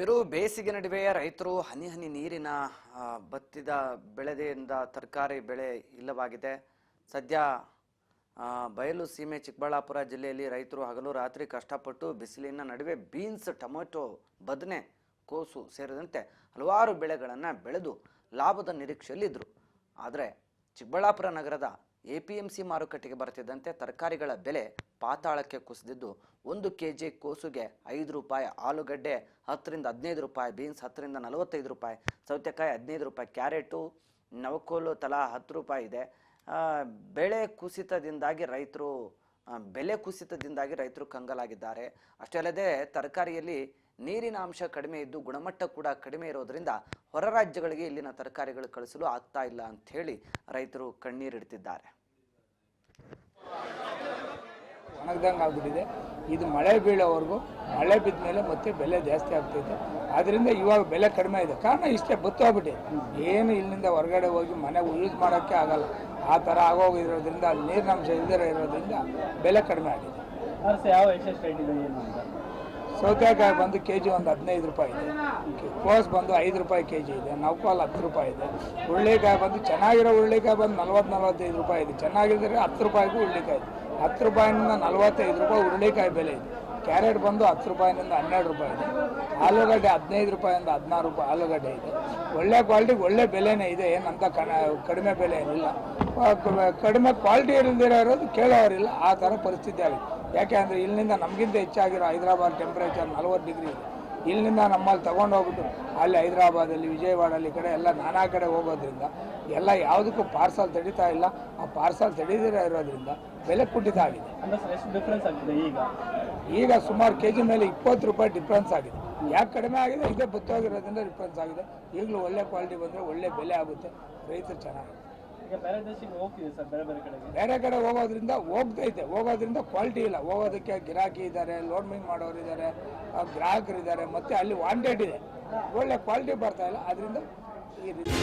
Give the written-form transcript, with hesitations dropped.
ಬಿರು ಬೇಸಿಗೆ ನಡುವೆ ರೈತರು ಹನಿ ಹನಿ ನೀರಿನ ಬತ್ತಿದ ಬೆಳೆದಿಂದ ತರಕಾರಿ ಬೆಳೆ ಇಲ್ಲವಾಗಿದೆ. ಸದ್ಯ ಬಯಲು ಸೀಮೆ ಚಿಕ್ಕಬಳ್ಳಾಪುರ ಜಿಲ್ಲೆಯಲ್ಲಿ ರೈತರು ಹಗಲು ರಾತ್ರಿ ಕಷ್ಟಪಟ್ಟು ಬಿಸಿಲಿನ ನಡುವೆ ಬೀನ್ಸ್, ಟೊಮೆಟೊ, ಬದನೆ, ಕೋಸು ಸೇರಿದಂತೆ ಹಲವಾರು ಬೆಳೆಗಳನ್ನು ಬೆಳೆದು ಲಾಭದ ನಿರೀಕ್ಷೆಯಲ್ಲಿದ್ದರು. ಆದರೆ ಚಿಕ್ಕಬಳ್ಳಾಪುರ ನಗರದ ಎಪಿಎಂಸಿ ಮಾರುಕಟ್ಟೆಗೆ ಬರ್ತಿದ್ದಂತೆ ತರಕಾರಿಗಳ ಬೆಲೆ ಪಾತಾಳಕ್ಕೆ ಕುಸಿದಿದ್ದು 1 ಕೆಜಿ ಕೋಸುಗೆ 5 ರೂಪಾಯಿ, ಆಲೂಗಡ್ಡೆ 10 ರಿಂದ 15 ರೂಪಾಯಿ, ಬೀನ್ಸ್ 10 ರಿಂದ 45 ರೂಪಾಯಿ, ಸೌತೆಕಾಯಿ 15 ರೂಪಾಯಿ, ಕ್ಯಾರೆಟು, ನವಕೋಲು ತಲಾ 10 ರೂಪಾಯಿ ಇದೆ. ಬೆಲೆ ಕುಸಿತದಿಂದಾಗಿ ರೈತರು ಕಂಗಾಲಾಗಿದ್ದಾರೆ. ಅಷ್ಟೇ ಅಲ್ಲದೆ ತರಕಾರಿಯಲ್ಲಿ ನೀರಿನ ಅಂಶ ಕಡಿಮೆ ಇದ್ದು ಗುಣಮಟ್ಟ ಕೂಡ ಕಡಿಮೆ ಇರೋದ್ರಿಂದ ಹೊರ ರಾಜ್ಯಗಳಿಗೆ ಇಲ್ಲಿನ ತರಕಾರಿಗಳು ಕಳಿಸಲು ಆಗ್ತಾ ಇಲ್ಲ ಅಂತ ಹೇಳಿ ರೈತರು ಕಣ್ಣೀರಿಡ್ತಿದ್ದಾರೆ. ಒಣಗ್ದಂಗೆ ಆಗ್ಬಿಟ್ಟಿದೆ. ಇದು ಮಳೆ ಬೀಳೋವರೆಗೂ, ಮಳೆ ಬಿದ್ದ ಮೇಲೆ ಮತ್ತೆ ಬೆಲೆ ಜಾಸ್ತಿ ಆಗ್ತೈತೆ. ಆದ್ದರಿಂದ ಇವಾಗ ಬೆಲೆ ಕಡಿಮೆ ಇದೆ. ಕಾರಣ ಇಷ್ಟೇ, ಬತ್ತೋಗ್ಬಿಟ್ಟು ಏನು ಇಲ್ಲಿಂದ ಹೊರಗಡೆ ಹೋಗಿ ಮನೆಗೆ ಯೂಸ್ ಮಾಡೋಕ್ಕೆ ಆಗಲ್ಲ. ಆ ಥರ ಆಗೋಗಿರೋದ್ರಿಂದ ಅಲ್ಲಿ ನೀರಿನ ಅಂಶ ಇಲ್ಲದೇ ಇರೋದ್ರಿಂದ ಬೆಲೆ ಕಡಿಮೆ ಆಗಿದೆ. ಸೌತೆಕಾಯಿ ಬಂದು ಕೆಜಿ ಒಂದು 15 ರೂಪಾಯಿ ಇದೆ. ಕೋಸ್ ಬಂದು 5 ರೂಪಾಯಿ ಕೆಜಿ ಇದೆ. ನವಕಾಲ್ 10 ರೂಪಾಯಿ ಇದೆ. ಹುರುಳಿಕಾಯಿ ಬಂದು ಚೆನ್ನಾಗಿರೋ ಹುರುಳಿಕಾಯಿ ಬಂದು 40-45 ರೂಪಾಯಿ ಇದೆ. ಚೆನ್ನಾಗಿದ್ದರೆ 10 ರೂಪಾಯಿಗೂ ಹುರುಳಿಕಾಯಿ ಇದೆ. 10 ರೂಪಾಯಿನಿಂದ 45 ರೂಪಾಯಿ ಹುರುಳಿಕಾಯಿ ಬೆಲೆ ಇದೆ. ಕ್ಯಾರೆಟ್ ಬಂದು 10 ರೂಪಾಯಿನಿಂದ 12 ರೂಪಾಯಿ ಇದೆ. ಆಲೂಗಡ್ಡೆ 15 ರೂಪಾಯಿಂದ 16 ರೂಪಾಯಿ ಆಲೂಗಡ್ಡೆ ಇದೆ. ಒಳ್ಳೆ ಕ್ವಾಲಿಟಿಗೆ ಒಳ್ಳೆ ಬೆಲೆನೇ ಇದೆ. ಏನಂತ ಕಡಿಮೆ ಬೆಲೆ ಏನಿಲ್ಲ. ಕಡಿಮೆ ಕ್ವಾಲಿಟಿ ಇಲ್ಲದಿರೋ ಇರೋದು ಕೇಳೋರಿಲ್ಲ. ಆ ಥರ ಪರಿಸ್ಥಿತಿ ಆಗಿದೆ. ಯಾಕೆ ಅಂದರೆ ಇಲ್ಲಿಂದ ನಮಗಿಂತ ಹೆಚ್ಚಾಗಿರೋ ಹೈದರಾಬಾದ್ ಟೆಂಪ್ರೇಚರ್ 40 ಡಿಗ್ರಿ ಇದೆ. ಇಲ್ಲಿಂದ ನಮ್ಮಲ್ಲಿ ತೊಗೊಂಡೋಗ್ಬಿಟ್ಟು ಅಲ್ಲಿ ಹೈದರಾಬಾದಲ್ಲಿ, ವಿಜಯವಾಡಲ್ಲಿ ಈ ಕಡೆ ಎಲ್ಲ ನಾನಾ ಕಡೆ ಹೋಗೋದ್ರಿಂದ ಎಲ್ಲ ಯಾವುದಕ್ಕೂ ಪಾರ್ಸಲ್ ತಡೀತಾ ಇಲ್ಲ. ಆ ಪಾರ್ಸಲ್ ತಡೀದಿರೋ ಇರೋದ್ರಿಂದ ಬೆಲೆ ಕುಂಠಿತ ಆಗಿದೆ. ಡಿಫ್ರೆನ್ಸ್ ಆಗಿದೆ. ಈಗ ಸುಮಾರು ಕೆಜಿ ಮೇಲೆ 20 ರೂಪಾಯಿ ಡಿಫ್ರೆನ್ಸ್ ಆಗಿದೆ. ಯಾಕೆ ಕಡಿಮೆ ಆಗಿದೆ? ಇದೇ ಬತ್ತೋಗಿರೋದ್ರಿಂದ ಡಿಫ್ರೆನ್ಸ್ ಆಗಿದೆ. ಈಗಲೂ ಒಳ್ಳೆ ಕ್ವಾಲಿಟಿ ಬಂದರೆ ಒಳ್ಳೆ ಬೆಲೆ ಆಗುತ್ತೆ. ರೈತರು ಚೆನ್ನಾಗಿದೆ. ಬೇರೆ ಕಡೆ ಹೋಗೋದ್ರಿಂದ ಕ್ವಾಲಿಟಿ ಇಲ್ಲ. ಹೋಗೋದಕ್ಕೆ ಗಿರಾಕಿ ಇದ್ದಾರೆ, ಲೋಡ್ಮಿಂಗ್ ಮಾಡೋರು ಇದ್ದಾರೆ, ಗ್ರಾಹಕರಿದ್ದಾರೆ, ಮತ್ತೆ ಅಲ್ಲಿ ವಾಂಟೆಡ್ ಇದೆ. ಒಳ್ಳೆ ಕ್ವಾಲಿಟಿ ಬರ್ತಾ ಇಲ್ಲ. ಅದರಿಂದ ಈ ರೀತಿ